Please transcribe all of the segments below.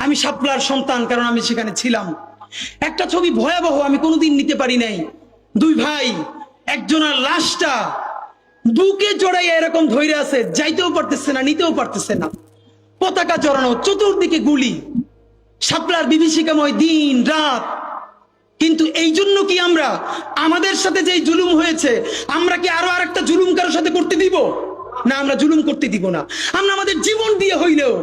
আমি শাপলার সন্তান, কারণ আমি সেখানে ছিলাম। একটা ছবি ভয়াবহ, আমি কোনোদিন নিতে পারি নাই। দুই ভাই, একজনের লাশটা বুকে জড়াইয়া এরকম ধইরে আছে, যাইতেও পারতেছে না, নিতেও পারতেছে না। পতাকা জড়ানো, চতুর্দিকে গুলি, শাপলার বিভীষিকাময় দিন রাত। কিন্তু এই জন্য কি আমরা আমাদের সাথে যে জুলুম হয়েছে, আমরা কি আরো আরেকটা জুলুম কারোর সাথে করতে দিব? না, আমরা জুলুম করতে দিব না। আমরা আমাদের জীবন দিয়ে হইলেও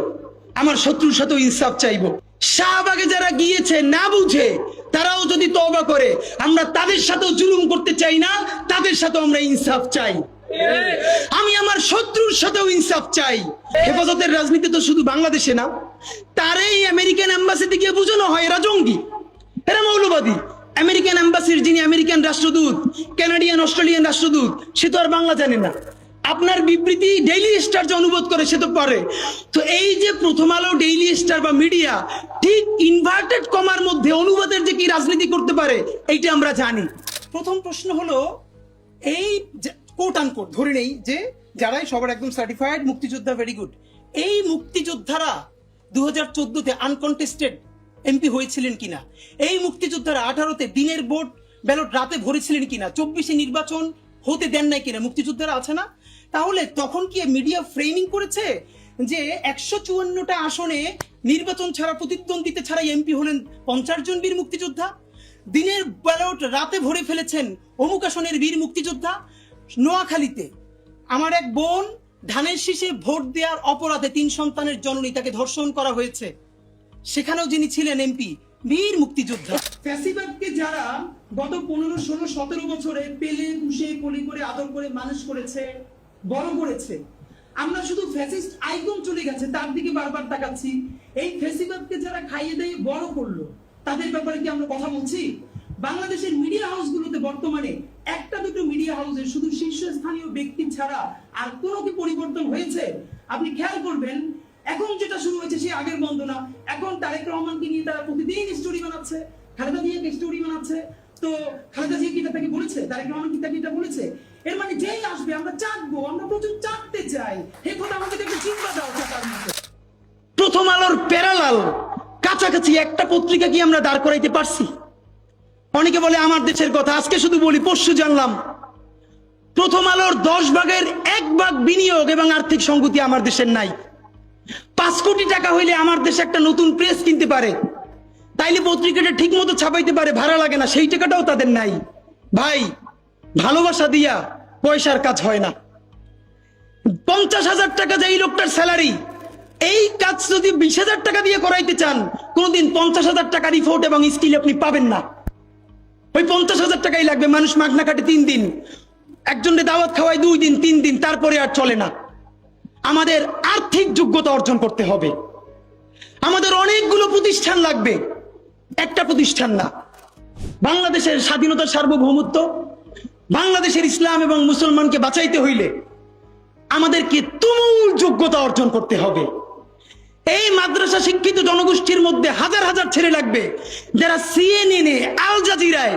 আমার শত্রুর সাথেও ইনসাফ চাইবো। শাহবাগে যারা গিয়েছে না বুঝে, তারাও যদি তওবা করে, আমরা তাদের সাথেও জুলুম করতে চাই না, তাদের সাথেও আমরা ইনসাফ চাই। আমি আমার শত্রুর সাথেও ইনসাফ চাই। হেফাজতের রাজনীতি তো শুধু বাংলাদেশে না, তারই আমেরিকান এম্বাসিতে গিয়ে বোঝানো হয় এরা জঙ্গি, এরা মৌলবাদী। আমেরিকান এম্বাসির যিনি আমেরিকান রাষ্ট্রদূত, কানাডিয়ান অস্ট্রেলিয়ান রাষ্ট্রদূত, সে তো আর বাংলা জানে না। আপনার বিবৃতি ডেইলি স্টার যে অনুবাদ করে সে তো পারে। তো এই যে প্রথম আলো, ডেইলি স্টার বা মিডিয়া ঠিক ইনভার্টেড কমার মধ্যে অনুবাদের যে কি রাজনীতি করতে পারে, এইটা আমরা জানি। প্রথম প্রশ্ন হলো, এই কোট আনকোট ধরে নেই যে যারাই সবার একদম সার্টিফাইড মুক্তিযোদ্ধা, ভেরি গুড, এই মুক্তিযোদ্ধারা 2014-তে আনকন্টেস্টেড এমপি হয়েছিলেন কিনা, এই মুক্তিযোদ্ধারা 18-তে দিনের ভোট ব্যালট রাতে ভরেছিলেন কিনা, 24-এ নির্বাচন হতে দেন নাই কিনা, মুক্তিযোদ্ধারা আছে না? তাহলে তখন কি মিডিয়া ফ্রেমিং করেছে যে 154টা আসনে নির্বাচন ছাড়া, প্রতিদ্বন্দ্বিতা ছাড়া এমপি হলেন 50 জন বীর মুক্তিযোদ্ধা? দিনের ব্যালট রাতে ভরে ফেলেছেন অমুক আসনের বীর মুক্তিযোদ্ধা। নোয়াখালীতে আমার এক বোন ধানের শীষে ভোট দেওয়ার অপরাধে 3 সন্তানের জননী, তাকে ধর্ষণ করা হয়েছে, সেখানেও যিনি ছিলেন এমপি, বীর মুক্তিযোদ্ধা। ফ্যাসিবাদকে যারা গত 15, 16, 17 বছরে পেলে পুষে কলি করে আদর করে মানুষ করেছে, বড় করেছে, আমরা শুধু ফ্যাসিস্ট আইকন চলে গেছে তার দিকে বারবার তাকাচ্ছি। এই ফ্যাসিবাদকে যারা খাইয়ে দিয়ে বড় করলো, তাদের ব্যাপারে কি আমরা কথা বলছি? বাংলাদেশের মিডিয়া হাউসগুলোতে বর্তমানে একটা দুটো মিডিয়া হাউসের শুধু শীর্ষস্থানীয় ব্যক্তি ছাড়া আর কোনো কি পরিবর্তন হয়েছে? আপনি খেয়াল করবেন, এখন যেটা শুরু হয়েছে সে আগের বন্ধ না। এখন তারেক রহমানকে নিয়ে তারা প্রতিদিন স্টোরি বানাচ্ছে, খালেদা জিয়াকে স্টোরি বানাচ্ছে। তো খালেদা জিয়া কি তাকে বলেছে? তারেক রহমান কি তাকে এটা বলেছে? এর মানে যেই আসবে আমরা চাটবো, আমরা প্রচুর চাটতে চাই। এই কথা আমাদের একটু চিন্তা দাও। প্রথম আলোর প্যারালাল কাছাকাছি একটা পত্রিকা কি আমরা দাঁড় করাইতে পারছি? অনেকে বলে আমার দেশের কথা, আজকে শুধু বলি, পরশু জানলাম প্রথম আলোর 10 ভাগের 1 ভাগ বিনিয়োগ এবং আর্থিক সংগতি আমার দেশের নাই। 5 কোটি টাকা হইলে আমার দেশে একটা নতুন প্রেস কিনতে পারে, তাইলে পত্রিকাটা ঠিক মতো ছাপাইতে পারে, ভাড়া লাগে না, সেই টাকাটাও তাদের নাই। ভাই, ভালোবাসা দিয়া পয়সার কাজ হয় না। 50,000 টাকা যে এই লোকটার স্যালারি, এই কাজ যদি 20,000 টাকা দিয়ে করাইতে চান, কোনদিন 50,000 টাকা রিপোর্ট এবং স্কিল আপনি পাবেন না। ওই 50,000 টাকাই লাগবে। মানুষ মাগনা কাটে 3 দিন, একজনকে দাওয়াত খাওয়ায় 2 দিন 3 দিন, তারপরে আর চলে না। আমাদের আর্থিক যোগ্যতা অর্জন করতে হবে। আমাদের অনেকগুলো প্রতিষ্ঠান লাগবে, একটা প্রতিষ্ঠান না। বাংলাদেশের স্বাধীনতার সার্বভৌমত্ব, বাংলাদেশের ইসলাম এবং মুসলমানকে বাঁচাইতে হইলে আমাদেরকে তুমুল যোগ্যতা অর্জন করতে হবে। এই মাদ্রাসা শিক্ষিত জনগোষ্ঠীর মধ্যে হাজার হাজার ছেলে লাগবে যারা CNN এ, আল জাজিরায়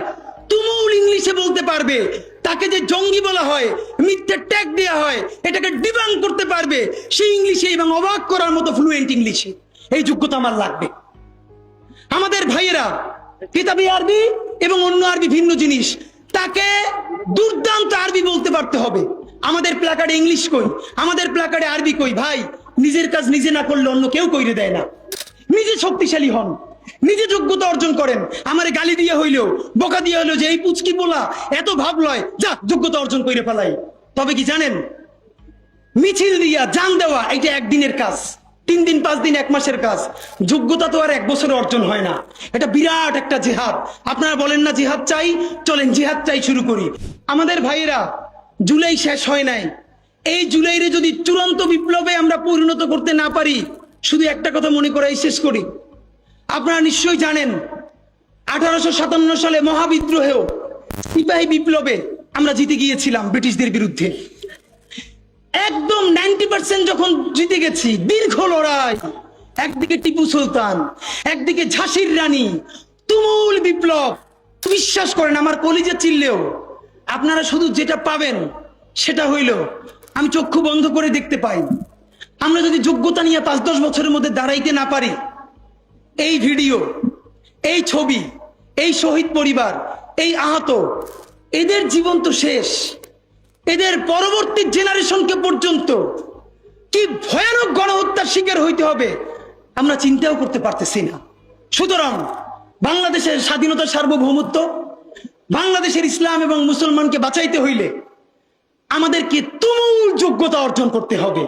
তুমুল ইংলিশে বলতে পারবে। তাকে যে জঙ্গি বলা হয়, মিথ্যে ট্যাগ দেওয়া হয়, এটাকে ডিবাঙ্ক করতে পারবে সেই ইংলিশে এবং অবাক করার মতো ফ্লুয়েন্ট ইংলিশে। এই যোগ্যতা আমার লাগবে। আমাদের ভাইয়েরা কিতাবি আরবি এবং অন্য আরবি ভিন্ন জিনিস, তাকে দুর্দান্ত আরবি বলতে পারতে হবে। আমাদের প্ল্যাকার্ডে ইংলিশ কই, আমাদের প্ল্যাকার্ডে আরবি কই? ভাই, নিজের কাজ নিজে না করলে অন্য কেউ কইরে দেয় না। নিজে শক্তিশালী হন, নিজে যোগ্যতা অর্জন করেন। আমারে গালি দিয়ে হইলেও, বোকা দিয়ে হইলেও যে এই পুচকি বলা এত ভাব লয়, যা যোগ্যতা অর্জন করে ফেলাই। তবে কি জানেন, মিছিল দিয়া জান দেওয়া এটা একদিনের কাজ, 3 দিন 5 দিন 1 মাসের কাজ। যোগ্যতা তো আর 1 বছরে অর্জন হয় না। এটা বিরাট একটা জিহাদ। আপনারা বলেন না জিহাদ চাই, চলেন জিহাদ চাই শুরু করি। আমাদের ভাইয়েরা, জুলাই শেষ হয় নাই। এই জুলাইরে যদি চূড়ান্ত বিপ্লবে আমরা পরিণত করতে না পারি, শুধু একটা কথা মনে করাই শেষ করি। আপনারা নিশ্চয়ই জানেন 1857 সালে মহাবিদ্রোহেও, সিপাহী বিপ্লবে আমরা জিতে গিয়েছিলাম ব্রিটিশদের বিরুদ্ধে। একদম 90% যখন জিতে গেছি, দীর্ঘ লড়াই, একদিকে টিপু সুলতান, একদিকে ঝাঁসির রানী, তুমুল বিপ্লব। বিশ্বাস করেন, আমার কলিজা চিল্লেও আপনারা শুধু যেটা পাবেন সেটা হইল, আমি চক্ষু বন্ধ করে দেখতে পাই। আমরা যদি যোগ্যতা নিয়ে 5-10 বছরের মধ্যে দাঁড়াইতে না পারি, এই ভিডিও, এই ছবি, এই শহীদ পরিবার, এই আহত, এদের জীবন তো শেষ। এদের পরবর্তী জেনারেশনকে পর্যন্ত কি ভয়ানক গণহত্যার শিকার হইতে হবে আমরা চিন্তাও করতে পারতেছি না। সুতরাং বাংলাদেশের স্বাধীনতা, সার্বভৌমত্ব, বাংলাদেশের ইসলাম এবং মুসলমানকে বাঁচাইতে হইলে আমাদেরকে তুমুল যোগ্যতা অর্জন করতে হবে।